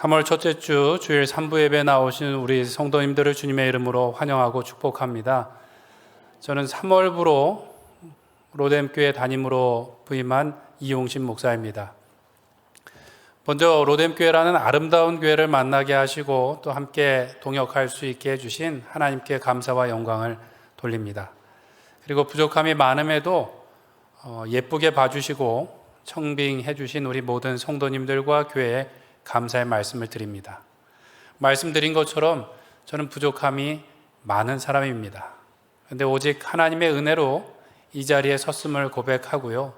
3월 첫째 주 주일 3부 예배 나오신 우리 성도님들을 주님의 이름으로 환영하고 축복합니다. 저는 3월부로 로뎀교회 담임으로 부임한 이용신 목사입니다. 먼저 로뎀교회라는 아름다운 교회를 만나게 하시고 또 함께 동역할 수 있게 해주신 하나님께 감사와 영광을 돌립니다. 그리고 부족함이 많음에도 예쁘게 봐주시고 청빙해 주신 우리 모든 성도님들과 교회에 감사의 말씀을 드립니다. 말씀드린 것처럼 저는 부족함이 많은 사람입니다. 그런데 오직 하나님의 은혜로 이 자리에 섰음을 고백하고요.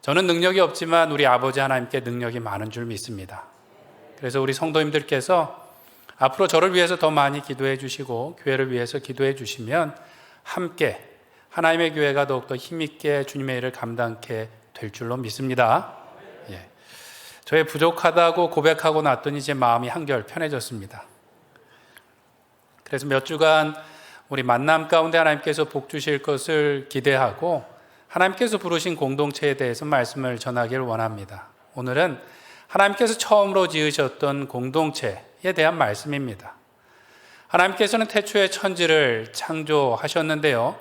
저는 능력이 없지만 우리 아버지 하나님께 능력이 많은 줄 믿습니다. 그래서 우리 성도님들께서 앞으로 저를 위해서 더 많이 기도해 주시고 교회를 위해서 기도해 주시면 함께 하나님의 교회가 더욱더 힘있게 주님의 일을 감당케 될 줄로 믿습니다. 저의 부족하다고 고백하고 났더니 제 마음이 한결 편해졌습니다. 그래서 몇 주간 우리 만남 가운데 하나님께서 복 주실 것을 기대하고 하나님께서 부르신 공동체에 대해서 말씀을 전하기를 원합니다. 오늘은 하나님께서 처음으로 지으셨던 공동체에 대한 말씀입니다. 하나님께서는 태초에 천지를 창조하셨는데요.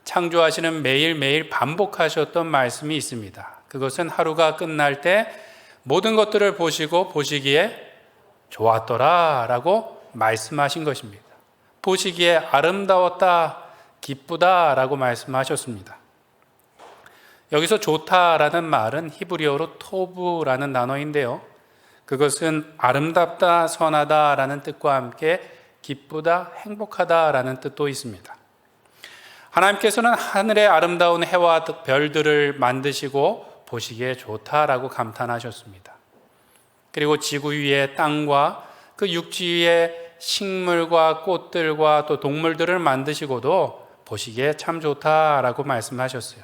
창조하시는 매일매일 반복하셨던 말씀이 있습니다. 그것은 하루가 끝날 때 모든 것들을 보시고 보시기에 좋았더라 라고 말씀하신 것입니다. 보시기에 아름다웠다, 기쁘다 라고 말씀하셨습니다. 여기서 좋다라는 말은 히브리어로 토브라는 단어인데요. 그것은 아름답다, 선하다 라는 뜻과 함께 기쁘다, 행복하다 라는 뜻도 있습니다. 하나님께서는 하늘의 아름다운 해와 별들을 만드시고 보시기에 좋다라고 감탄하셨습니다. 그리고 지구 위의 땅과 그 육지 위의 식물과 꽃들과 또 동물들을 만드시고도 보시기에 참 좋다라고 말씀하셨어요.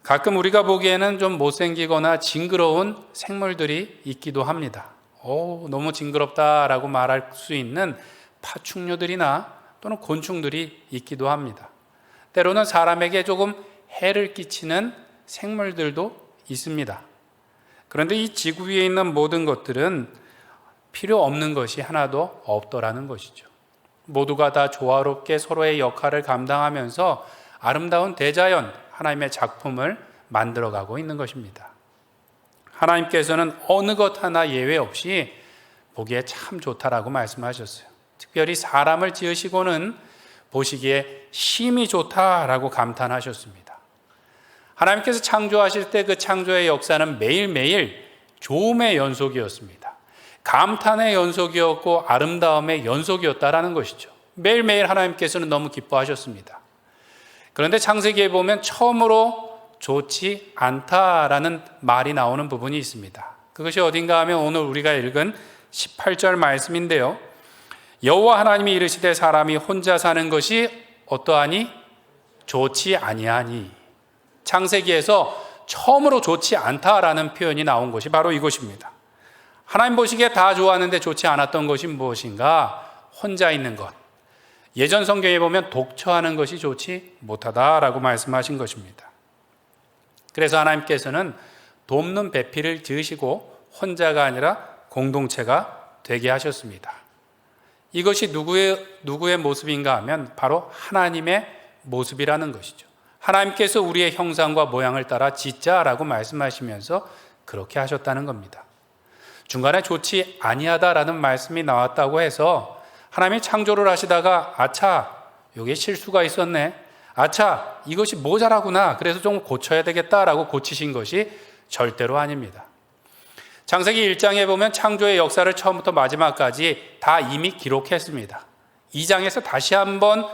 가끔 우리가 보기에는 좀 못생기거나 징그러운 생물들이 있기도 합니다. 너무 징그럽다라고 말할 수 있는 파충류들이나 또는 곤충들이 있기도 합니다. 때로는 사람에게 조금 해를 끼치는 생물들도 있습니다. 그런데 이 지구 위에 있는 모든 것들은 필요 없는 것이 하나도 없더라는 것이죠. 모두가 다 조화롭게 서로의 역할을 감당하면서 아름다운 대자연, 하나님의 작품을 만들어가고 있는 것입니다. 하나님께서는 어느 것 하나 예외 없이 보기에 참 좋다라고 말씀하셨어요. 특별히 사람을 지으시고는 보시기에 심히 좋다라고 감탄하셨습니다. 하나님께서 창조하실 때 그 창조의 역사는 매일매일 좋음의 연속이었습니다. 감탄의 연속이었고 아름다움의 연속이었다라는 것이죠. 매일매일 하나님께서는 너무 기뻐하셨습니다. 그런데 창세기에 보면 처음으로 좋지 않다라는 말이 나오는 부분이 있습니다. 그것이 어딘가 하면 오늘 우리가 읽은 18절 말씀인데요. 여호와 하나님이 이르시되 사람이 혼자 사는 것이 어떠하니? 좋지 아니하니. 창세기에서 처음으로 좋지 않다라는 표현이 나온 것이 바로 이것입니다. 하나님 보시기에 다 좋았는데 좋지 않았던 것이 무엇인가? 혼자 있는 것. 예전 성경에 보면 독처하는 것이 좋지 못하다라고 말씀하신 것입니다. 그래서 하나님께서는 돕는 배필을 지으시고 혼자가 아니라 공동체가 되게 하셨습니다. 이것이 누구의 모습인가 하면 바로 하나님의 모습이라는 것이죠. 하나님께서 우리의 형상과 모양을 따라 짓자라고 말씀하시면서 그렇게 하셨다는 겁니다. 중간에 좋지 아니하다라는 말씀이 나왔다고 해서 하나님이 창조를 하시다가 아차, 여기에 실수가 있었네. 아차, 이것이 모자라구나. 그래서 좀 고쳐야 되겠다라고 고치신 것이 절대로 아닙니다. 창세기 1장에 보면 창조의 역사를 처음부터 마지막까지 다 이미 기록했습니다. 2장에서 다시 한번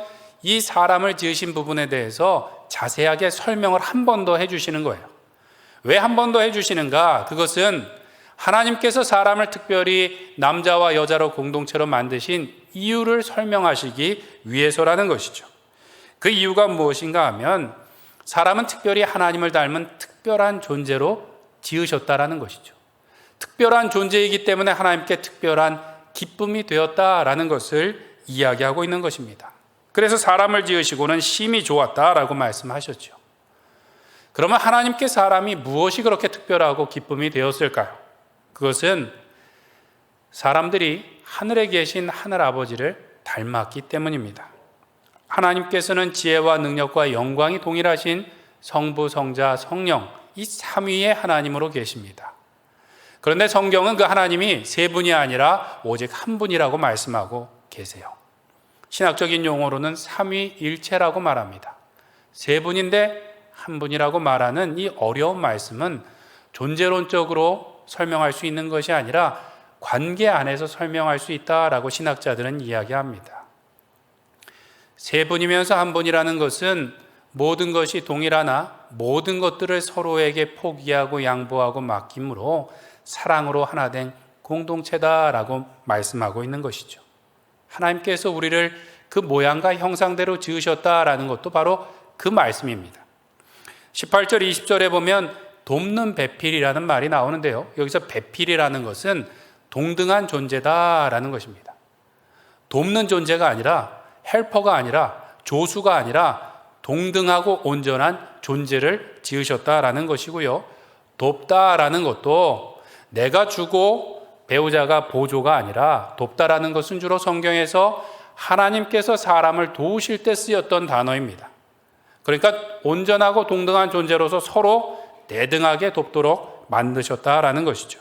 이 사람을 지으신 부분에 대해서 자세하게 설명을 한 번 더 해주시는 거예요. 왜 한 번 더 해주시는가? 그것은 하나님께서 사람을 특별히 남자와 여자로 공동체로 만드신 이유를 설명하시기 위해서라는 것이죠. 그 이유가 무엇인가 하면 사람은 특별히 하나님을 닮은 특별한 존재로 지으셨다라는 것이죠. 특별한 존재이기 때문에 하나님께 특별한 기쁨이 되었다라는 것을 이야기하고 있는 것입니다. 그래서 사람을 지으시고는 심히 좋았다라고 말씀하셨죠. 그러면 하나님께 사람이 무엇이 그렇게 특별하고 기쁨이 되었을까요? 그것은 사람들이 하늘에 계신 하늘아버지를 닮았기 때문입니다. 하나님께서는 지혜와 능력과 영광이 동일하신 성부, 성자, 성령 이 삼위의 하나님으로 계십니다. 그런데 성경은 그 하나님이 세 분이 아니라 오직 한 분이라고 말씀하고 계세요. 신학적인 용어로는 삼위일체라고 말합니다. 세 분인데 한 분이라고 말하는 이 어려운 말씀은 존재론적으로 설명할 수 있는 것이 아니라 관계 안에서 설명할 수 있다라고 신학자들은 이야기합니다. 세 분이면서 한 분이라는 것은 모든 것이 동일하나 모든 것들을 서로에게 포기하고 양보하고 맡김으로 사랑으로 하나 된 공동체다라고 말씀하고 있는 것이죠. 하나님께서 우리를 그 모양과 형상대로 지으셨다라는 것도 바로 그 말씀입니다. 18절 20절에 보면 돕는 배필이라는 말이 나오는데요, 여기서 배필이라는 것은 동등한 존재다라는 것입니다. 돕는 존재가 아니라 헬퍼가 아니라 조수가 아니라 동등하고 온전한 존재를 지으셨다라는 것이고요, 돕다라는 것도 내가 주고 배우자가 보조가 아니라 돕다라는 것은 주로 성경에서 하나님께서 사람을 도우실 때 쓰였던 단어입니다. 그러니까 온전하고 동등한 존재로서 서로 대등하게 돕도록 만드셨다라는 것이죠.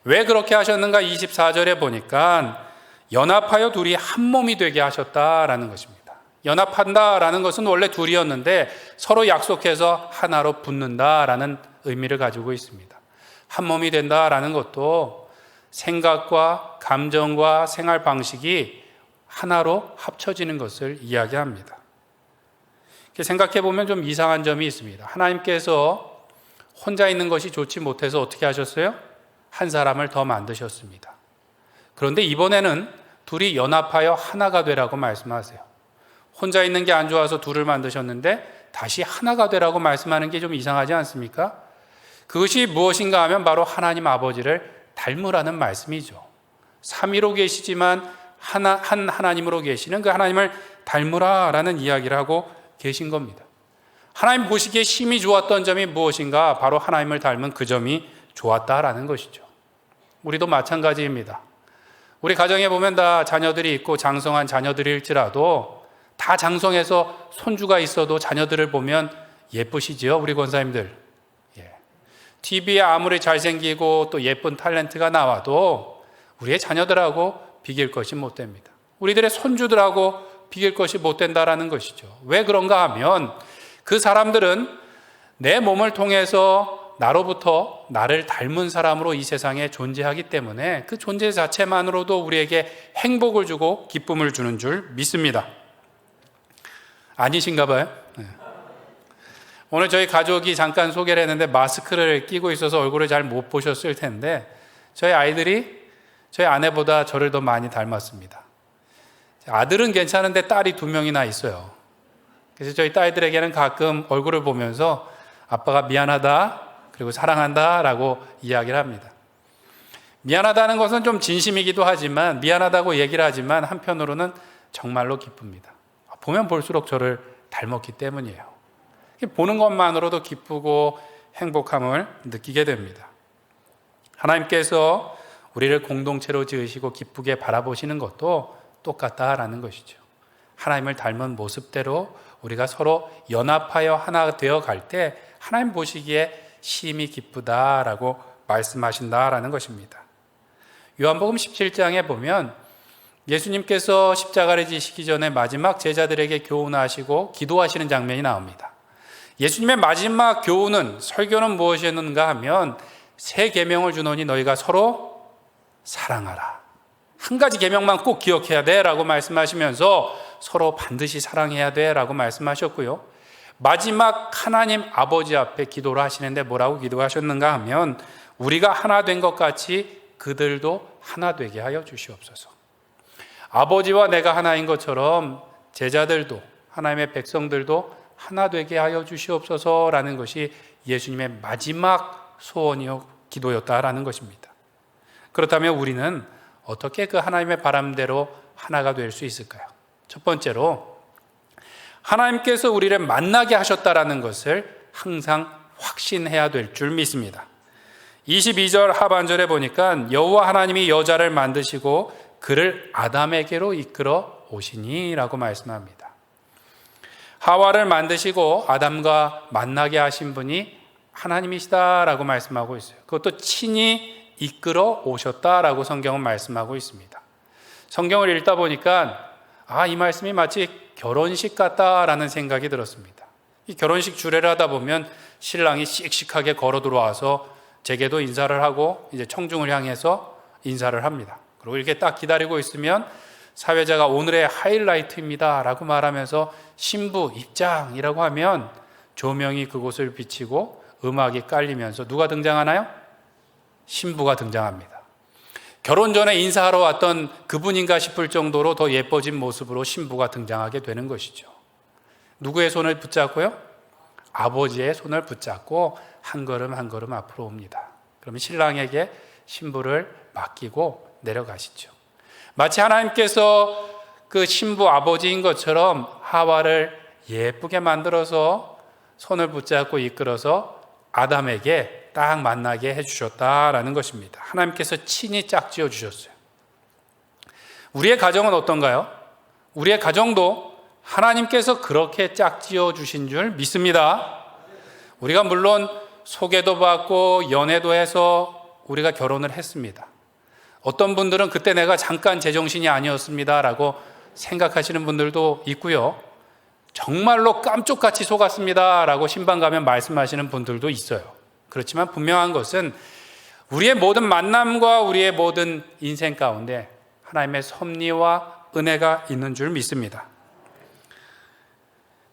왜 그렇게 하셨는가? 24절에 보니까 연합하여 둘이 한 몸이 되게 하셨다라는 것입니다. 연합한다라는 것은 원래 둘이었는데 서로 약속해서 하나로 붙는다라는 의미를 가지고 있습니다. 한 몸이 된다라는 것도 생각과 감정과 생활 방식이 하나로 합쳐지는 것을 이야기합니다. 생각해 보면 좀 이상한 점이 있습니다. 하나님께서 혼자 있는 것이 좋지 못해서 어떻게 하셨어요? 한 사람을 더 만드셨습니다. 그런데 이번에는 둘이 연합하여 하나가 되라고 말씀하세요. 혼자 있는 게 안 좋아서 둘을 만드셨는데 다시 하나가 되라고 말씀하는 게 좀 이상하지 않습니까? 그것이 무엇인가 하면 바로 하나님 아버지를 닮으라는 말씀이죠. 삼위로 계시지만 한 하나님으로 계시는 그 하나님을 닮으라라는 이야기를 하고 계신 겁니다. 하나님 보시기에 심히 좋았던 점이 무엇인가? 바로 하나님을 닮은 그 점이 좋았다라는 것이죠. 우리도 마찬가지입니다. 우리 가정에 보면 다 자녀들이 있고 장성한 자녀들일지라도 다 장성해서 손주가 있어도 자녀들을 보면 예쁘시지요, 우리 권사님들. TV에 아무리 잘생기고 또 예쁜 탤런트가 나와도 우리의 자녀들하고 비길 것이 못 됩니다. 우리들의 손주들하고 비길 것이 못 된다라는 것이죠. 왜 그런가 하면 그 사람들은 내 몸을 통해서 나로부터 나를 닮은 사람으로 이 세상에 존재하기 때문에 그 존재 자체만으로도 우리에게 행복을 주고 기쁨을 주는 줄 믿습니다. 아니신가 봐요? 네. 오늘 저희 가족이 잠깐 소개를 했는데 마스크를 끼고 있어서 얼굴을 잘 못 보셨을 텐데 저희 아이들이 저희 아내보다 저를 더 많이 닮았습니다. 아들은 괜찮은데 딸이 2명이나 있어요. 그래서 저희 딸들에게는 가끔 얼굴을 보면서 아빠가 미안하다 그리고 사랑한다 라고 이야기를 합니다. 미안하다는 것은 좀 진심이기도 하지만 미안하다고 얘기를 하지만 한편으로는 정말로 기쁩니다. 보면 볼수록 저를 닮았기 때문이에요. 보는 것만으로도 기쁘고 행복함을 느끼게 됩니다. 하나님께서 우리를 공동체로 지으시고 기쁘게 바라보시는 것도 똑같다라는 것이죠. 하나님을 닮은 모습대로 우리가 서로 연합하여 하나 되어 갈 때 하나님 보시기에 심히 기쁘다라고 말씀하신다라는 것입니다. 요한복음 17장에 보면 예수님께서 십자가를 지시기 전에 마지막 제자들에게 교훈하시고 기도하시는 장면이 나옵니다. 예수님의 마지막 교훈은, 설교는 무엇이었는가 하면 세 계명을 주노니 너희가 서로 사랑하라. 한 가지 계명만 꼭 기억해야 돼 라고 말씀하시면서 서로 반드시 사랑해야 돼 라고 말씀하셨고요. 마지막 하나님 아버지 앞에 기도를 하시는데 뭐라고 기도하셨는가 하면 우리가 하나 된 것 같이 그들도 하나 되게 하여 주시옵소서. 아버지와 내가 하나인 것처럼 제자들도 하나님의 백성들도 하나 되게 하여 주시옵소서라는 것이 예수님의 마지막 소원이요 기도였다라는 것입니다. 그렇다면 우리는 어떻게 그 하나님의 바람대로 하나가 될 수 있을까요? 첫 번째로 하나님께서 우리를 만나게 하셨다라는 것을 항상 확신해야 될 줄 믿습니다. 22절 하반절에 보니까 여호와 하나님이 여자를 만드시고 그를 아담에게로 이끌어 오시니라고 말씀합니다. 하와를 만드시고 아담과 만나게 하신 분이 하나님이시다라고 말씀하고 있어요. 그것도 친히 이끌어 오셨다라고 성경은 말씀하고 있습니다. 성경을 읽다 보니까 이 말씀이 마치 결혼식 같다라는 생각이 들었습니다. 이 결혼식 주례를 하다 보면 신랑이 씩씩하게 걸어 들어와서 제게도 인사를 하고 이제 청중을 향해서 인사를 합니다. 그리고 이렇게 딱 기다리고 있으면 사회자가 오늘의 하이라이트입니다 라고 말하면서 신부 입장이라고 하면 조명이 그곳을 비치고 음악이 깔리면서 누가 등장하나요? 신부가 등장합니다. 결혼 전에 인사하러 왔던 그분인가 싶을 정도로 더 예뻐진 모습으로 신부가 등장하게 되는 것이죠. 누구의 손을 붙잡고요? 아버지의 손을 붙잡고 한 걸음 한 걸음 앞으로 옵니다. 그러면 신랑에게 신부를 맡기고 내려가시죠. 마치 하나님께서 그 신부 아버지인 것처럼 하와를 예쁘게 만들어서 손을 붙잡고 이끌어서 아담에게 딱 만나게 해주셨다라는 것입니다. 하나님께서 친히 짝지어 주셨어요. 우리의 가정은 어떤가요? 우리의 가정도 하나님께서 그렇게 짝지어 주신 줄 믿습니다. 우리가 물론 소개도 받고 연애도 해서 우리가 결혼을 했습니다. 어떤 분들은 그때 내가 잠깐 제정신이 아니었습니다 라고 생각하시는 분들도 있고요. 정말로 깜쪽같이 속았습니다 라고 신방 가면 말씀하시는 분들도 있어요. 그렇지만 분명한 것은 우리의 모든 만남과 우리의 모든 인생 가운데 하나님의 섭리와 은혜가 있는 줄 믿습니다.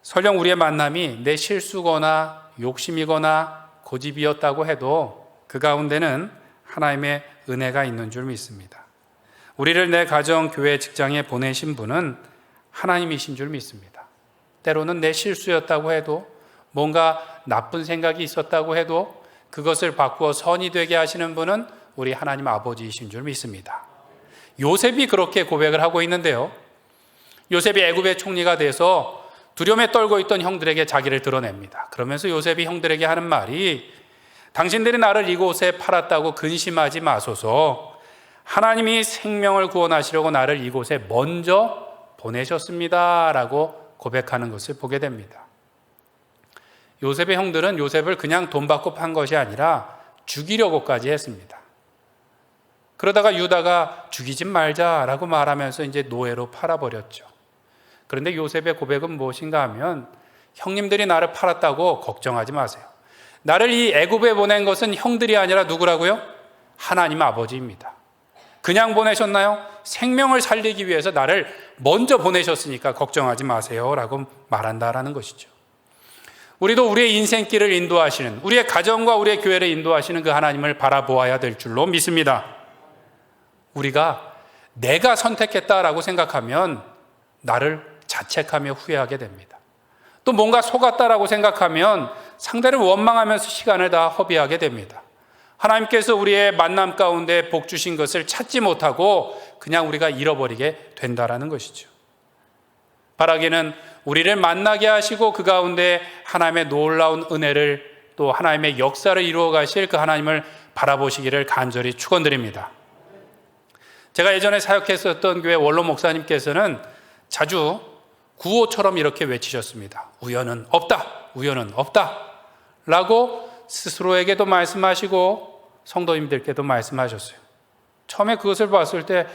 설령 우리의 만남이 내 실수거나 욕심이거나 고집이었다고 해도 그 가운데는 하나님의 은혜가 있는 줄 믿습니다. 우리를 내 가정, 교회, 직장에 보내신 분은 하나님이신 줄 믿습니다. 때로는 내 실수였다고 해도 뭔가 나쁜 생각이 있었다고 해도 그것을 바꾸어 선이 되게 하시는 분은 우리 하나님 아버지이신 줄 믿습니다. 요셉이 그렇게 고백을 하고 있는데요. 요셉이 애굽의 총리가 돼서 두려움에 떨고 있던 형들에게 자기를 드러냅니다. 그러면서 요셉이 형들에게 하는 말이 당신들이 나를 이곳에 팔았다고 근심하지 마소서. 하나님이 생명을 구원하시려고 나를 이곳에 먼저 보내셨습니다 라고 고백하는 것을 보게 됩니다. 요셉의 형들은 요셉을 그냥 돈 받고 판 것이 아니라 죽이려고까지 했습니다. 그러다가 유다가 죽이지 말자라고 말하면서 이제 노예로 팔아버렸죠. 그런데 요셉의 고백은 무엇인가 하면 형님들이 나를 팔았다고 걱정하지 마세요. 나를 이 애굽에 보낸 것은 형들이 아니라 누구라고요? 하나님 아버지입니다. 그냥 보내셨나요? 생명을 살리기 위해서 나를 먼저 보내셨으니까 걱정하지 마세요 라고 말한다라는 것이죠. 우리도 우리의 인생길을 인도하시는, 우리의 가정과 우리의 교회를 인도하시는 그 하나님을 바라보아야 될 줄로 믿습니다. 우리가 내가 선택했다라고 생각하면 나를 자책하며 후회하게 됩니다. 또 뭔가 속았다라고 생각하면 상대를 원망하면서 시간을 다 허비하게 됩니다. 하나님께서 우리의 만남 가운데 복 주신 것을 찾지 못하고 그냥 우리가 잃어버리게 된다라는 것이죠. 바라기는 우리를 만나게 하시고 그 가운데 하나님의 놀라운 은혜를 또 하나님의 역사를 이루어 가실 그 하나님을 바라보시기를 간절히 축원드립니다. 제가 예전에 사역했었던 교회 원로 목사님께서는 자주 구호처럼 이렇게 외치셨습니다. 우연은 없다, 우연은 없다 라고 스스로에게도 말씀하시고 성도님들께도 말씀하셨어요. 처음에 그것을 봤을 때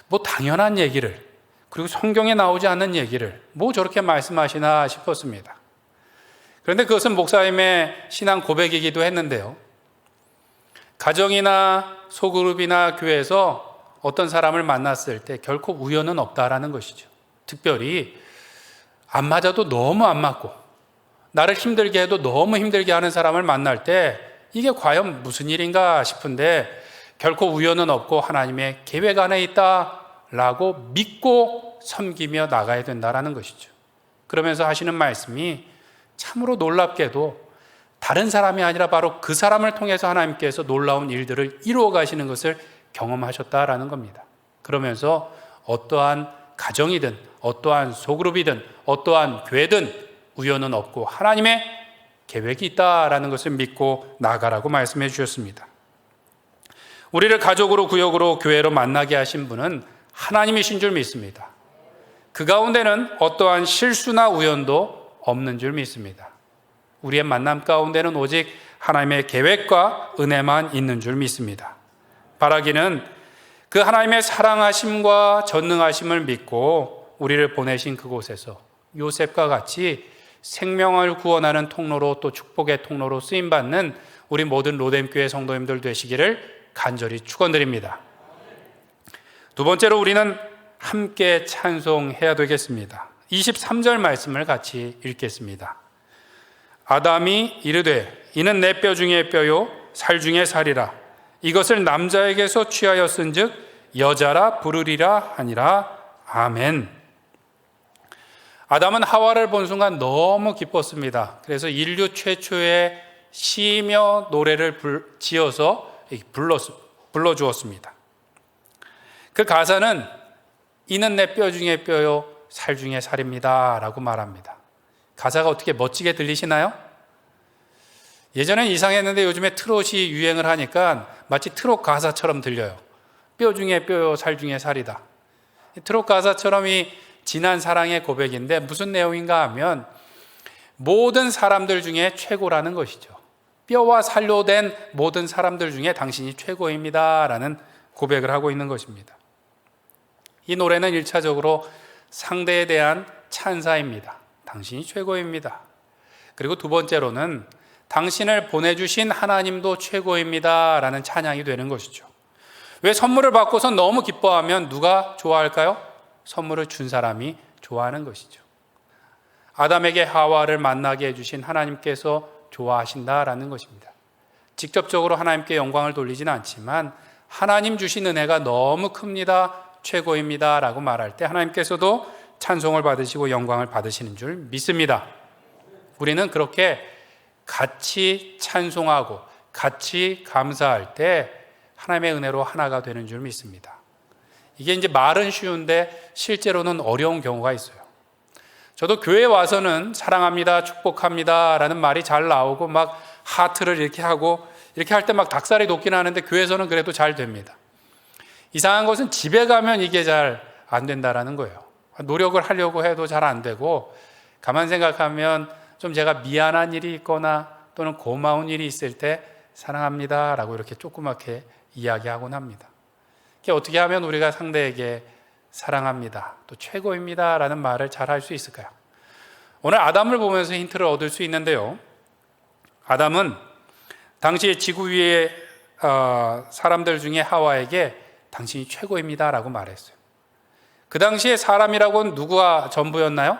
뭐 당연한 얘기를, 그리고 성경에 나오지 않는 얘기를 뭐 저렇게 말씀하시나 싶었습니다. 그런데 그것은 목사님의 신앙 고백이기도 했는데요. 가정이나 소그룹이나 교회에서 어떤 사람을 만났을 때 결코 우연은 없다라는 것이죠. 특별히 안 맞아도 너무 안 맞고 나를 힘들게 해도 너무 힘들게 하는 사람을 만날 때 이게 과연 무슨 일인가 싶은데 결코 우연은 없고 하나님의 계획 안에 있다라고 믿고 섬기며 나가야 된다라는 것이죠. 그러면서 하시는 말씀이 참으로 놀랍게도 다른 사람이 아니라 바로 그 사람을 통해서 하나님께서 놀라운 일들을 이루어 가시는 것을 경험하셨다라는 겁니다. 그러면서 어떠한 가정이든 어떠한 소그룹이든 어떠한 교회든 우연은 없고 하나님의 계획이 있다라는 것을 믿고 나가라고 말씀해 주셨습니다. 우리를 가족으로, 구역으로, 교회로 만나게 하신 분은 하나님이신 줄 믿습니다. 그 가운데는 어떠한 실수나 우연도 없는 줄 믿습니다. 우리의 만남 가운데는 오직 하나님의 계획과 은혜만 있는 줄 믿습니다. 바라기는 그 하나님의 사랑하심과 전능하심을 믿고 우리를 보내신 그곳에서 요셉과 같이 생명을 구원하는 통로로, 또 축복의 통로로 쓰임받는 우리 모든 로뎀교회 성도님들 되시기를 간절히 축원드립니다. 두 번째로 우리는 함께 찬송해야 되겠습니다. 23절 말씀을 같이 읽겠습니다. 아담이 이르되 이는 내 뼈 중에 뼈요 살 중에 살이라. 이것을 남자에게서 취하였은즉 여자라 부르리라 하니라. 아멘. 아담은 하와를 본 순간 너무 기뻤습니다. 그래서 인류 최초의 시며 노래를 지어서 불러주었습니다. 그 가사는 이는 내 뼈 중에 뼈요 살 중에 살입니다 라고 말합니다. 가사가 어떻게 멋지게 들리시나요? 예전엔 이상했는데 요즘에 트롯이 유행을 하니까 마치 트롯 가사처럼 들려요. 뼈 중에 뼈요 살 중에 살이다. 트롯 가사처럼 이 진한 사랑의 고백인데 무슨 내용인가 하면 모든 사람들 중에 최고라는 것이죠. 뼈와 살로 된 모든 사람들 중에 당신이 최고입니다 라는 고백을 하고 있는 것입니다. 이 노래는 1차적으로 상대에 대한 찬사입니다. 당신이 최고입니다. 그리고 두 번째로는 당신을 보내주신 하나님도 최고입니다 라는 찬양이 되는 것이죠. 왜 선물을 받고서 너무 기뻐하면 누가 좋아할까요? 선물을 준 사람이 좋아하는 것이죠. 아담에게 하와를 만나게 해주신 하나님께서 좋아하신다라는 것입니다. 직접적으로 하나님께 영광을 돌리지는 않지만 하나님 주신 은혜가 너무 큽니다, 최고입니다 라고 말할 때 하나님께서도 찬송을 받으시고 영광을 받으시는 줄 믿습니다. 우리는 그렇게 같이 찬송하고 같이 감사할 때 하나님의 은혜로 하나가 되는 줄 믿습니다. 이게 이제 말은 쉬운데 실제로는 어려운 경우가 있어요. 저도 교회에 와서는 사랑합니다, 축복합니다 라는 말이 잘 나오고 막 하트를 이렇게 하고 이렇게 할 때 막 닭살이 돋긴 하는데 교회에서는 그래도 잘 됩니다. 이상한 것은 집에 가면 이게 잘 안 된다라는 거예요. 노력을 하려고 해도 잘 안 되고 가만 생각하면 좀 제가 미안한 일이 있거나 또는 고마운 일이 있을 때 사랑합니다 라고 이렇게 조그맣게 이야기하곤 합니다. 어떻게 하면 우리가 상대에게 사랑합니다, 또 최고입니다 라는 말을 잘 할 수 있을까요? 오늘 아담을 보면서 힌트를 얻을 수 있는데요. 아담은 당시 지구 위의 사람들 중에 하와에게 당신이 최고입니다 라고 말했어요. 그 당시에 사람이라고는 누구가 전부였나요?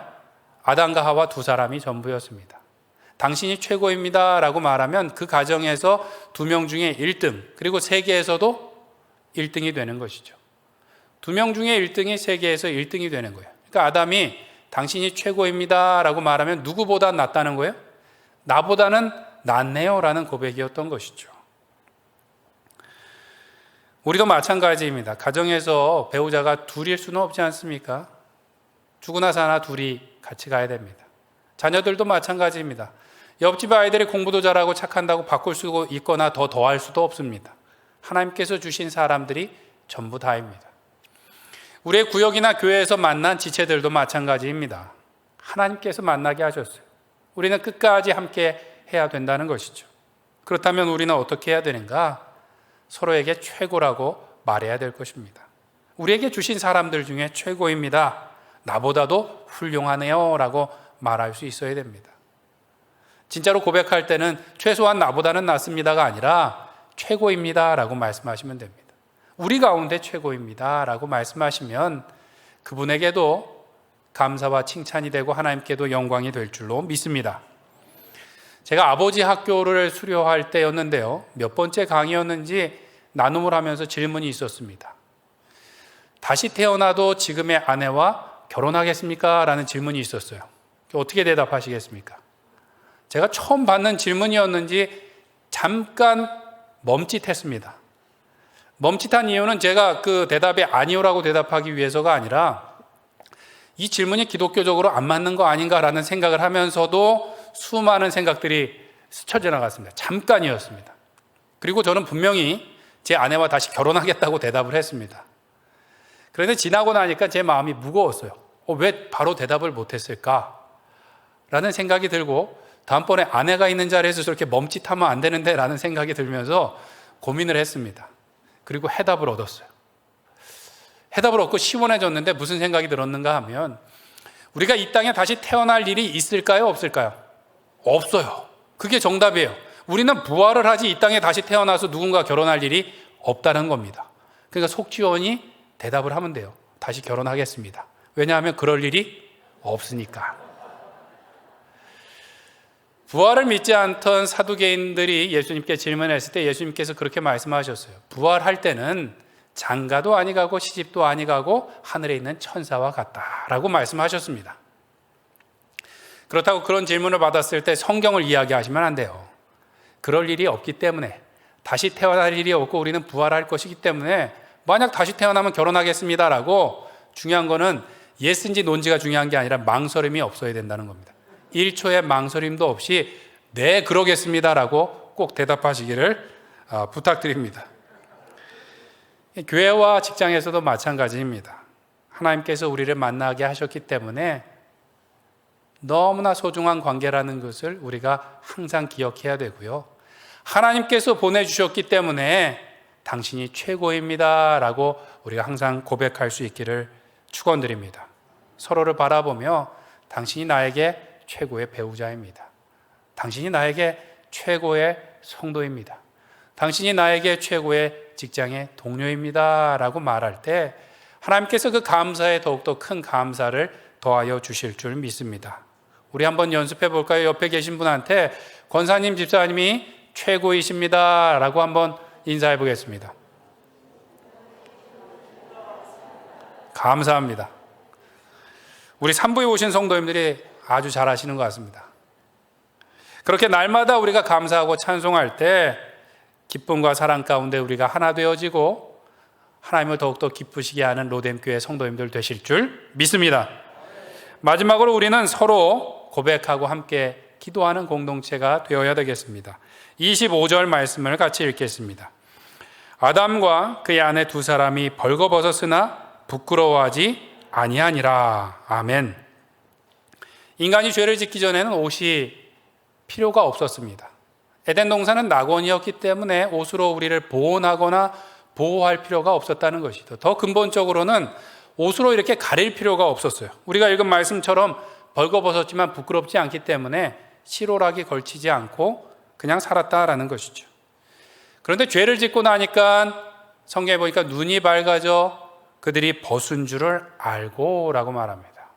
아담과 하와 두 사람이 전부였습니다. 당신이 최고입니다 라고 말하면 그 가정에서 2명 중에 1등, 그리고 세계에서도 1등이 되는 것이죠. 2명 중에 1등이 세계에서 1등이 되는 거예요. 그러니까 아담이 당신이 최고입니다 라고 말하면 누구보다 낫다는 거예요? 나보다는 낫네요 라는 고백이었던 것이죠. 우리도 마찬가지입니다. 가정에서 배우자가 둘일 수는 없지 않습니까? 죽으나 사나 둘이 같이 가야 됩니다. 자녀들도 마찬가지입니다. 옆집 아이들이 공부도 잘하고 착한다고 바꿀 수 있거나 더 더할 수도 없습니다. 하나님께서 주신 사람들이 전부 다입니다. 우리의 구역이나 교회에서 만난 지체들도 마찬가지입니다. 하나님께서 만나게 하셨어요. 우리는 끝까지 함께 해야 된다는 것이죠. 그렇다면 우리는 어떻게 해야 되는가? 서로에게 최고라고 말해야 될 것입니다. 우리에게 주신 사람들 중에 최고입니다, 나보다도 훌륭하네요 라고 말할 수 있어야 됩니다. 진짜로 고백할 때는 최소한 나보다는 낫습니다가 아니라 최고입니다 라고 말씀하시면 됩니다. 우리 가운데 최고입니다 라고 말씀하시면 그분에게도 감사와 칭찬이 되고 하나님께도 영광이 될 줄로 믿습니다. 제가 아버지 학교를 수료할 때였는데요, 몇 번째 강의였는지 나눔을 하면서 질문이 있었습니다. 다시 태어나도 지금의 아내와 결혼하겠습니까? 라는 질문이 있었어요. 어떻게 대답하시겠습니까? 제가 처음 받는 질문이었는지 잠깐 멈칫했습니다. 멈칫한 이유는 제가 그 대답에 아니요라고 대답하기 위해서가 아니라 이 질문이 기독교적으로 안 맞는 거 아닌가라는 생각을 하면서도 수많은 생각들이 스쳐 지나갔습니다. 잠깐이었습니다. 그리고 저는 분명히 제 아내와 다시 결혼하겠다고 대답을 했습니다. 그런데 지나고 나니까 제 마음이 무거웠어요. 왜 바로 대답을 못했을까? 라는 생각이 들고 다음번에 아내가 있는 자리에서 저렇게 멈칫하면 안 되는데 라는 생각이 들면서 고민을 했습니다. 그리고 해답을 얻었어요. 해답을 얻고 시원해졌는데 무슨 생각이 들었는가 하면 우리가 이 땅에 다시 태어날 일이 있을까요? 없을까요? 없어요. 그게 정답이에요. 우리는 부활을 하지 이 땅에 다시 태어나서 누군가 결혼할 일이 없다는 겁니다. 그러니까 속지원이 대답을 하면 돼요. 다시 결혼하겠습니다. 왜냐하면 그럴 일이 없으니까. 부활을 믿지 않던 사두개인들이 예수님께 질문했을 때 예수님께서 그렇게 말씀하셨어요. 부활할 때는 장가도 아니 가고 시집도 아니 가고 하늘에 있는 천사와 같다라고 말씀하셨습니다. 그렇다고 그런 질문을 받았을 때 성경을 이야기하시면 안 돼요. 그럴 일이 없기 때문에, 다시 태어날 일이 없고 우리는 부활할 것이기 때문에 만약 다시 태어나면 결혼하겠습니다라고, 중요한 거는 예스인지 논지가 중요한 게 아니라 망설임이 없어야 된다는 겁니다. 1초의 망설임도 없이 네 그러겠습니다라고 꼭 대답하시기를 부탁드립니다. 교회와 직장에서도 마찬가지입니다. 하나님께서 우리를 만나게 하셨기 때문에 너무나 소중한 관계라는 것을 우리가 항상 기억해야 되고요. 하나님께서 보내주셨기 때문에 당신이 최고입니다 라고 우리가 항상 고백할 수 있기를 축원드립니다. 서로를 바라보며 당신이 나에게 최고의 배우자입니다. 당신이 나에게 최고의 성도입니다. 당신이 나에게 최고의 직장의 동료입니다 라고 말할 때 하나님께서 그 감사에 더욱더 큰 감사를 더하여 주실 줄 믿습니다. 우리 한번 연습해 볼까요? 옆에 계신 분한테 권사님, 집사님이 최고이십니다 라고 한번 인사해 보겠습니다. 감사합니다. 우리 산부에 오신 성도님들이 아주 잘하시는 것 같습니다. 그렇게 날마다 우리가 감사하고 찬송할 때 기쁨과 사랑 가운데 우리가 하나 되어지고 하나님을 더욱더 기쁘시게 하는 로뎀교회 성도님들 되실 줄 믿습니다. 마지막으로 우리는 서로 고백하고 함께 기도하는 공동체가 되어야 되겠습니다. 25절 말씀을 같이 읽겠습니다. 아담과 그의 아내 두 사람이 벌거벗었으나 부끄러워하지 아니하니라. 아멘. 인간이 죄를 짓기 전에는 옷이 필요가 없었습니다. 에덴 동산은 낙원이었기 때문에 옷으로 우리를 보호하거나 보호할 필요가 없었다는 것이죠. 더 근본적으로는 옷으로 이렇게 가릴 필요가 없었어요. 우리가 읽은 말씀처럼 벌거벗었지만 부끄럽지 않기 때문에 실오락이 걸치지 않고 그냥 살았다라는 것이죠. 그런데 죄를 짓고 나니까 성경에 보니까 눈이 밝아져 그들이 벗은 줄을 알고 라고 말합니다.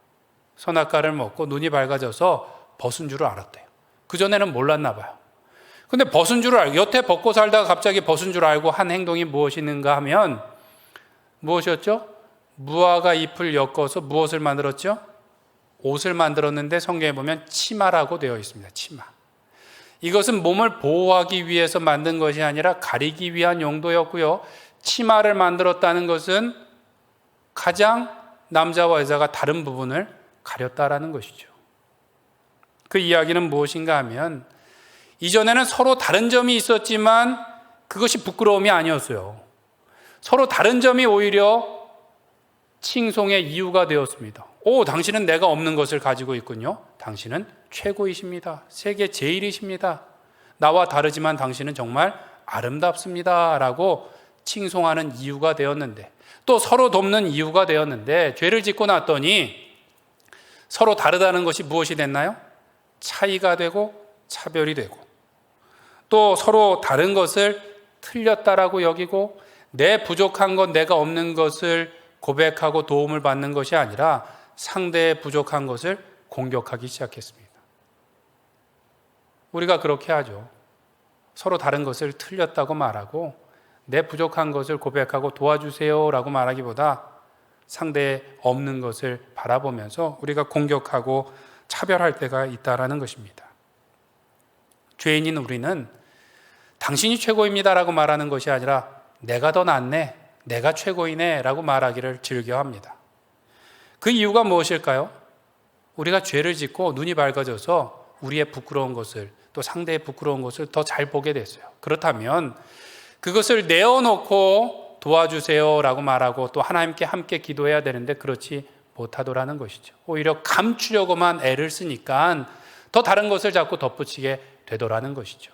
선악과를 먹고 눈이 밝아져서 벗은 줄을 알았대요. 그전에는 몰랐나 봐요. 근데 벗은 줄을 알고, 여태 벗고 살다가 갑자기 벗은 줄 알고 한 행동이 무엇인가 하면 무엇이었죠? 무화과 잎을 엮어서 무엇을 만들었죠? 옷을 만들었는데 성경에 보면 치마라고 되어 있습니다. 치마. 이것은 몸을 보호하기 위해서 만든 것이 아니라 가리기 위한 용도였고요. 치마를 만들었다는 것은 가장 남자와 여자가 다른 부분을 가렸다라는 것이죠. 그 이야기는 무엇인가 하면 이전에는 서로 다른 점이 있었지만 그것이 부끄러움이 아니었어요. 서로 다른 점이 오히려 칭송의 이유가 되었습니다. 오, 당신은 내가 없는 것을 가지고 있군요. 당신은 최고이십니다. 세계 제일이십니다. 나와 다르지만 당신은 정말 아름답습니다. 라고 칭송하는 이유가 되었는데, 또 서로 돕는 이유가 되었는데, 죄를 짓고 났더니 서로 다르다는 것이 무엇이 됐나요? 차이가 되고 차별이 되고, 또 서로 다른 것을 틀렸다라고 여기고, 내 부족한 것, 내가 없는 것을 고백하고 도움을 받는 것이 아니라 상대의 부족한 것을 공격하기 시작했습니다. 우리가 그렇게 하죠. 서로 다른 것을 틀렸다고 말하고 내 부족한 것을 고백하고 도와주세요 라고 말하기보다 상대의 없는 것을 바라보면서 우리가 공격하고 차별할 때가 있다는 것입니다. 죄인인 우리는 당신이 최고입니다 라고 말하는 것이 아니라 내가 더 낫네, 내가 최고이네 라고 말하기를 즐겨합니다. 그 이유가 무엇일까요? 우리가 죄를 짓고 눈이 밝아져서 우리의 부끄러운 것을, 또 상대의 부끄러운 것을 더 잘 보게 됐어요. 그렇다면 그것을 내어놓고 도와주세요라고 말하고 또 하나님께 함께 기도해야 되는데 그렇지 못하더라는 것이죠. 오히려 감추려고만 애를 쓰니까 더 다른 것을 자꾸 덧붙이게 되더라는 것이죠.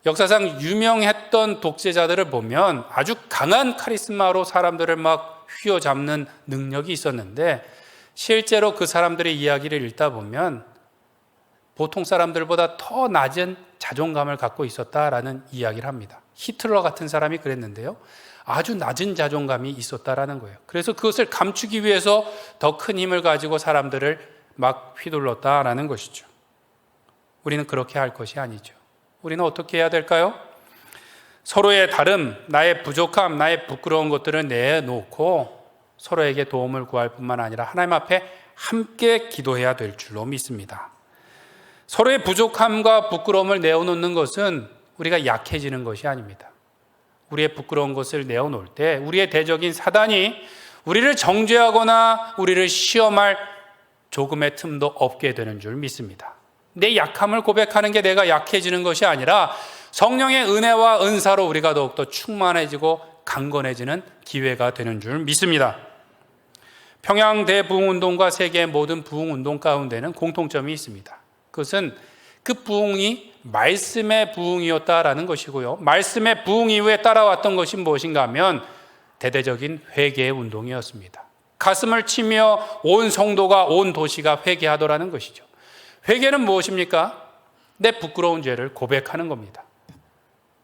역사상 유명했던 독재자들을 보면 아주 강한 카리스마로 사람들을 막 휘어잡는 능력이 있었는데 실제로 그 사람들의 이야기를 읽다 보면 보통 사람들보다 더 낮은 자존감을 갖고 있었다라는 이야기를 합니다. 히틀러 같은 사람이 그랬는데요. 아주 낮은 자존감이 있었다라는 거예요. 그래서 그것을 감추기 위해서 더 큰 힘을 가지고 사람들을 막 휘둘렀다라는 것이죠. 우리는 그렇게 할 것이 아니죠. 우리는 어떻게 해야 될까요? 서로의 다름, 나의 부족함, 나의 부끄러운 것들을 내놓고 서로에게 도움을 구할 뿐만 아니라 하나님 앞에 함께 기도해야 될 줄로 믿습니다. 서로의 부족함과 부끄러움을 내어놓는 것은 우리가 약해지는 것이 아닙니다. 우리의 부끄러운 것을 내어놓을 때 우리의 대적인 사단이 우리를 정죄하거나 우리를 시험할 조금의 틈도 없게 되는 줄 믿습니다. 내 약함을 고백하는 게 내가 약해지는 것이 아니라 성령의 은혜와 은사로 우리가 더욱더 충만해지고 강건해지는 기회가 되는 줄 믿습니다. 평양 대부흥운동과 세계의 모든 부흥운동 가운데는 공통점이 있습니다. 그것은 그 부흥이 말씀의 부흥이었다라는 것이고요. 말씀의 부흥 이후에 따라왔던 것이 무엇인가 하면 대대적인 회개의 운동이었습니다. 가슴을 치며 온 성도가 온 도시가 회개하더라는 것이죠. 회개는 무엇입니까? 내 부끄러운 죄를 고백하는 겁니다.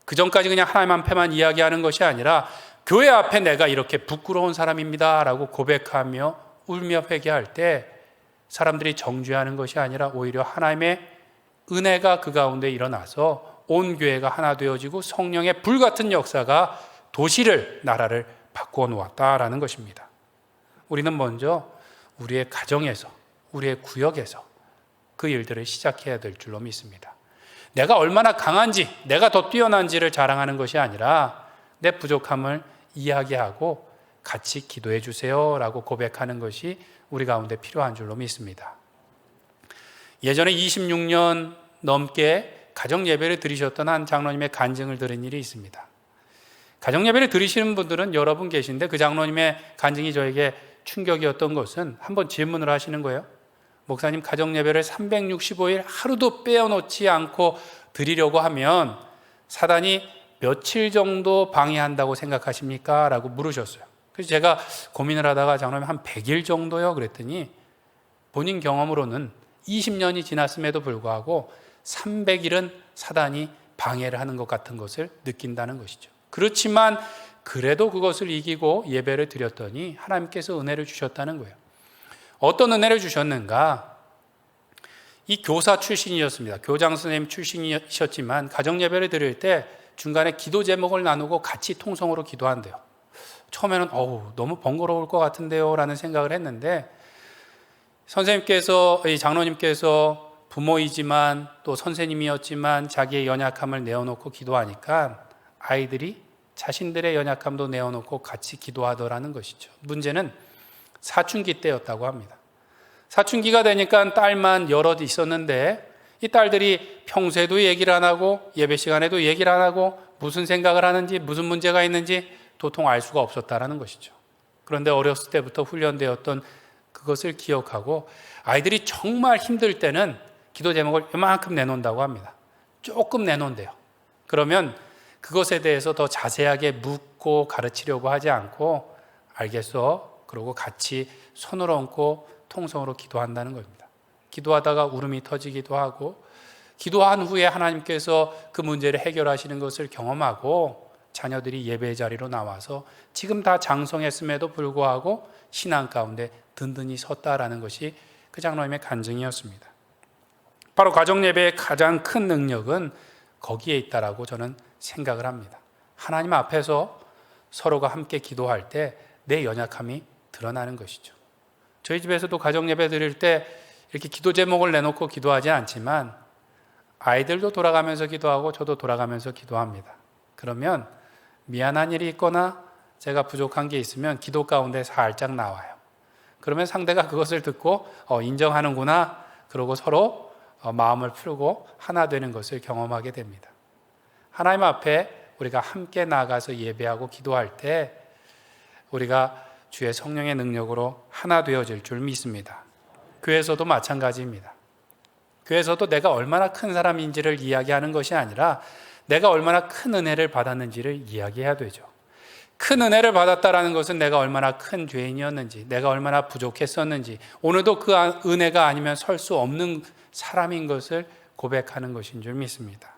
그 전까지 그냥 하나님 앞에만 이야기하는 것이 아니라 교회 앞에 내가 이렇게 부끄러운 사람입니다 라고 고백하며 울며 회개할 때 사람들이 정죄하는 것이 아니라 오히려 하나님의 은혜가 그 가운데 일어나서 온 교회가 하나 되어지고 성령의 불같은 역사가 도시를, 나라를 바꾸어 놓았다라는 것입니다. 우리는 먼저 우리의 가정에서, 우리의 구역에서 그 일들을 시작해야 될 줄로 믿습니다. 내가 얼마나 강한지, 내가 더 뛰어난지를 자랑하는 것이 아니라 내 부족함을 이야기하고 같이 기도해 주세요 라고 고백하는 것이 우리 가운데 필요한 줄로 믿습니다. 예전에 26년 넘게 가정예배를 드리셨던 한 장로님의 간증을 들은 일이 있습니다. 가정예배를 들으시는 분들은 여러 분 계신데 그 장로님의 간증이 저에게 충격이었던 것은 한번 질문을 하시는 거예요. 목사님, 가정예배를 365일 하루도 빼어놓지 않고 드리려고 하면 사단이 며칠 정도 방해한다고 생각하십니까? 라고 물으셨어요. 그래서 제가 고민을 하다가 장로님 한 100일 정도요? 그랬더니 본인 경험으로는 20년이 지났음에도 불구하고 300일은 사단이 방해를 하는 것 같은 것을 느낀다는 것이죠. 그렇지만 그래도 그것을 이기고 예배를 드렸더니 하나님께서 은혜를 주셨다는 거예요. 어떤 은혜를 주셨는가? 이 교사 출신이었습니다. 교장 선생님 출신이셨지만 가정예배를 드릴 때 중간에 기도 제목을 나누고 같이 통성으로 기도한대요. 처음에는 너무 번거로울 것 같은데요 라는 생각을 했는데 선생님께서, 이 장로님께서 부모이지만 또 선생님이었지만 자기의 연약함을 내어놓고 기도하니까 아이들이 자신들의 연약함도 내어놓고 같이 기도하더라는 것이죠. 문제는 사춘기 때였다고 합니다. 사춘기가 되니까 딸만 여럿 있었는데 이 딸들이 평소에도 얘기를 안 하고 예배 시간에도 얘기를 안 하고 무슨 생각을 하는지 무슨 문제가 있는지 도통 알 수가 없었다는 것이죠. 그런데 어렸을 때부터 훈련되었던 그것을 기억하고 아이들이 정말 힘들 때는 기도 제목을 이만큼 내놓는다고 합니다. 조금 내놓는데요. 그러면 그것에 대해서 더 자세하게 묻고 가르치려고 하지 않고 알겠어? 그러고 같이 손을 얹고 통성으로 기도한다는 겁니다. 기도하다가 울음이 터지기도 하고 기도한 후에 하나님께서 그 문제를 해결하시는 것을 경험하고 자녀들이 예배 자리로 나와서 지금 다 장성했음에도 불구하고 신앙 가운데 든든히 섰다라는 것이 그 장로님의 간증이었습니다. 바로 가정예배의 가장 큰 능력은 거기에 있다라고 저는 생각을 합니다. 하나님 앞에서 서로가 함께 기도할 때 내 연약함이 드러나는 것이죠. 저희 집에서도 가정예배 드릴 때 이렇게 기도 제목을 내놓고 기도하지 않지만 아이들도 돌아가면서 기도하고 저도 돌아가면서 기도합니다. 그러면 미안한 일이 있거나 제가 부족한 게 있으면 기도 가운데 살짝 나와요. 그러면 상대가 그것을 듣고 인정하는구나. 그러고 서로 마음을 풀고 하나 되는 것을 경험하게 됩니다. 하나님 앞에 우리가 함께 나가서 예배하고 기도할 때 우리가 주의 성령의 능력으로 하나 되어질 줄 믿습니다. 교회에서도 마찬가지입니다. 교회에서도 내가 얼마나 큰 사람인지를 이야기하는 것이 아니라 내가 얼마나 큰 은혜를 받았는지를 이야기해야 되죠. 큰 은혜를 받았다라는 것은 내가 얼마나 큰 죄인이었는지, 내가 얼마나 부족했었는지, 오늘도 그 은혜가 아니면 설 수 없는 사람인 것을 고백하는 것인 줄 믿습니다.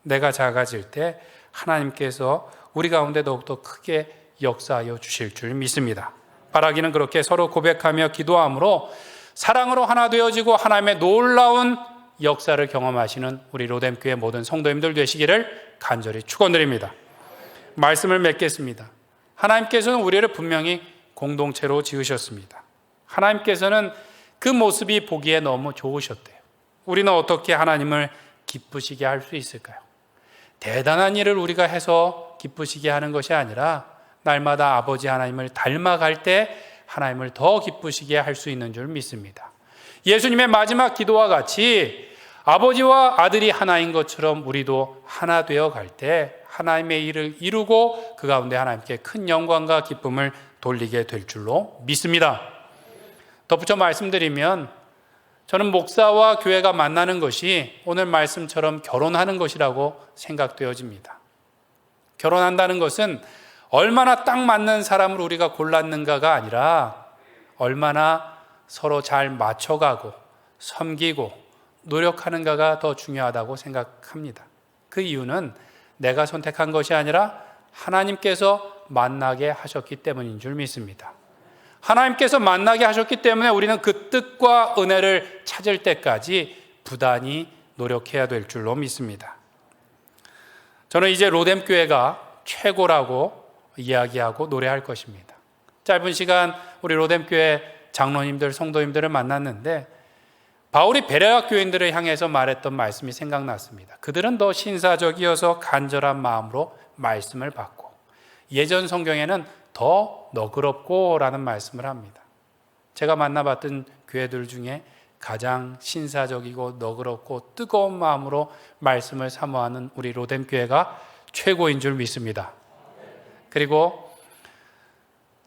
내가 작아질 때 하나님께서 우리 가운데 더욱더 크게 역사하여 주실 줄 믿습니다. 바라기는 그렇게 서로 고백하며 기도함으로 사랑으로 하나 되어지고 하나님의 놀라운 역사를 경험하시는 우리 로뎀교회 모든 성도님들 되시기를 간절히 축원드립니다. 말씀을 맺겠습니다. 하나님께서는 우리를 분명히 공동체로 지으셨습니다. 하나님께서는 그 모습이 보기에 너무 좋으셨대요. 우리는 어떻게 하나님을 기쁘시게 할 수 있을까요? 대단한 일을 우리가 해서 기쁘시게 하는 것이 아니라 날마다 아버지 하나님을 닮아갈 때 하나님을 더 기쁘시게 할 수 있는 줄 믿습니다. 예수님의 마지막 기도와 같이 아버지와 아들이 하나인 것처럼 우리도 하나 되어 갈 때 하나님의 일을 이루고 그 가운데 하나님께 큰 영광과 기쁨을 돌리게 될 줄로 믿습니다. 덧붙여 말씀드리면 저는 목사와 교회가 만나는 것이 오늘 말씀처럼 결혼하는 것이라고 생각되어집니다. 결혼한다는 것은 얼마나 딱 맞는 사람을 우리가 골랐는가가 아니라 얼마나 서로 잘 맞춰가고 섬기고 노력하는가가 더 중요하다고 생각합니다. 그 이유는 내가 선택한 것이 아니라 하나님께서 만나게 하셨기 때문인 줄 믿습니다. 하나님께서 만나게 하셨기 때문에 우리는 그 뜻과 은혜를 찾을 때까지 부단히 노력해야 될 줄로 믿습니다. 저는 이제 로뎀교회가 최고라고 이야기하고 노래할 것입니다. 짧은 시간 우리 로뎀교회 장로님들, 성도님들을 만났는데 바울이 베레아 교인들을 향해서 말했던 말씀이 생각났습니다. 그들은 더 신사적이어서 간절한 마음으로 말씀을 받고 예전 성경에는 더 너그럽고 라는 말씀을 합니다. 제가 만나봤던 교회들 중에 가장 신사적이고 너그럽고 뜨거운 마음으로 말씀을 사모하는 우리 로뎀교회가 최고인 줄 믿습니다. 그리고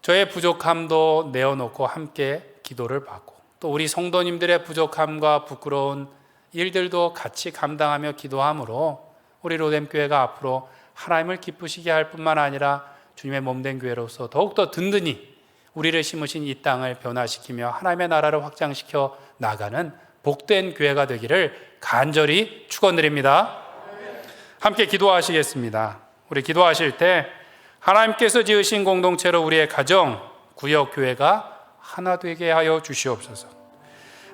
저의 부족함도 내어놓고 함께 기도를 받고 또 우리 성도님들의 부족함과 부끄러운 일들도 같이 감당하며 기도함으로 우리 로뎀교회가 앞으로 하나님을 기쁘시게 할 뿐만 아니라 주님의 몸된 교회로서 더욱더 든든히 우리를 심으신 이 땅을 변화시키며 하나님의 나라를 확장시켜 나가는 복된 교회가 되기를 간절히 축원드립니다. 함께 기도하시겠습니다. 우리 기도하실 때 하나님께서 지으신 공동체로 우리의 가정, 구역, 교회가 하나 되게 하여 주시옵소서.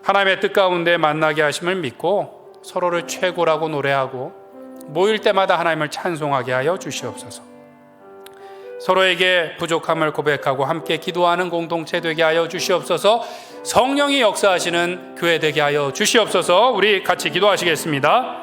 하나님의 뜻 가운데 만나게 하심을 믿고 서로를 최고라고 노래하고 모일 때마다 하나님을 찬송하게 하여 주시옵소서. 서로에게 부족함을 고백하고 함께 기도하는 공동체 되게 하여 주시옵소서. 성령이 역사하시는 교회 되게 하여 주시옵소서. 우리 같이 기도하시겠습니다.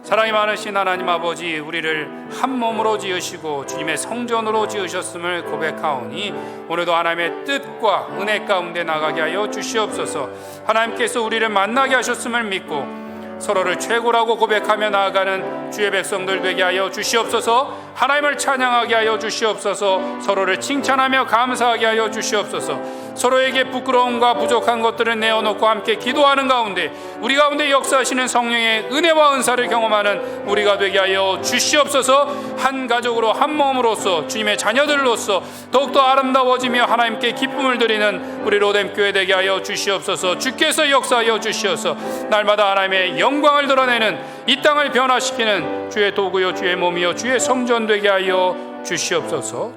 사랑이 많으신 하나님 아버지, 우리를 한 몸으로 지으시고 주님의 성전으로 지으셨음을 고백하오니 오늘도 하나님의 뜻과 은혜 가운데 나가게 하여 주시옵소서. 하나님께서 우리를 만나게 하셨음을 믿고 서로를 최고라고 고백하며 나아가는 주의 백성들 되게 하여 주시옵소서. 하나님을 찬양하게 하여 주시옵소서. 서로를 칭찬하며 감사하게 하여 주시옵소서. 서로에게 부끄러움과 부족한 것들을 내어놓고 함께 기도하는 가운데 우리 가운데 역사하시는 성령의 은혜와 은사를 경험하는 우리가 되게 하여 주시옵소서. 한 가족으로 한 몸으로서 주님의 자녀들로서 더욱더 아름다워지며 하나님께 기쁨을 드리는 우리 로뎀교회 되게 하여 주시옵소서. 주께서 역사하여 주시어서 날마다 하나님의 영광을 드러내는 이 땅을 변화시키는 주의 도구요 주의 몸이요 주의 성전 되게 하여 주시옵소서.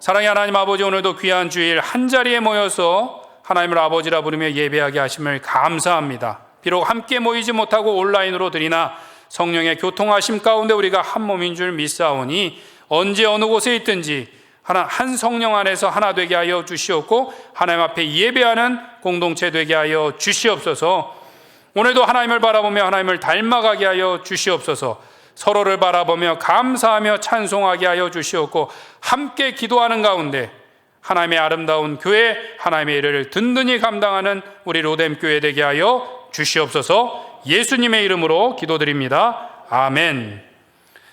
사랑의 하나님 아버지, 오늘도 귀한 주일 한자리에 모여서 하나님을 아버지라 부르며 예배하게 하심을 감사합니다. 비록 함께 모이지 못하고 온라인으로 드리나 성령의 교통하심 가운데 우리가 한 몸인 줄 믿사오니 언제 어느 곳에 있든지 한 성령 안에서 하나 되게 하여 주시옵고 하나님 앞에 예배하는 공동체 되게 하여 주시옵소서. 오늘도 하나님을 바라보며 하나님을 닮아가게 하여 주시옵소서. 서로를 바라보며 감사하며 찬송하게 하여 주시옵고 함께 기도하는 가운데 하나님의 아름다운 교회, 하나님의 일을 든든히 감당하는 우리 로뎀교회 되게 하여 주시옵소서. 예수님의 이름으로 기도드립니다. 아멘.